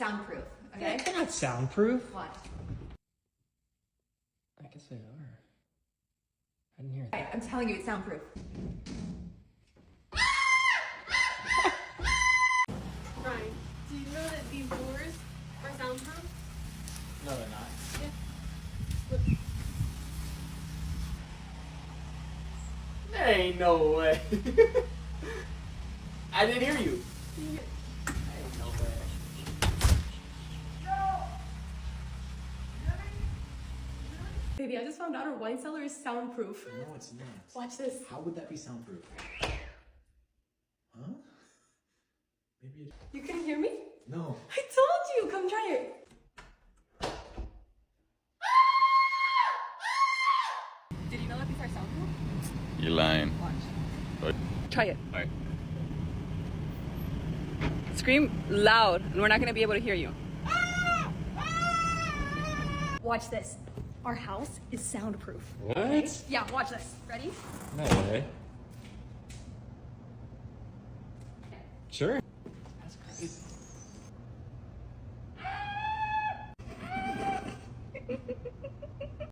soundproof, okay? They're not soundproof. Watch. I guess they are. I didn't hear that. Right, I'm telling you, it's soundproof. Ryan, do you know that these doors are soundproof? No, they're not. Yeah. There ain't no way. I didn't hear you. Ain't no way. Baby, I just found out our wine cellar is soundproof. No, it's not. Watch this. How would that be soundproof? Huh? Maybe it... You couldn't hear me? No. I told you! Come try it. Did you know that these are soundproof? You're lying. Watch. Try it. Alright. Scream loud, and we're not gonna be able to hear you. Watch this. Our house is soundproof. What? Yeah, watch this. Ready? No way. Sure. That's crazy.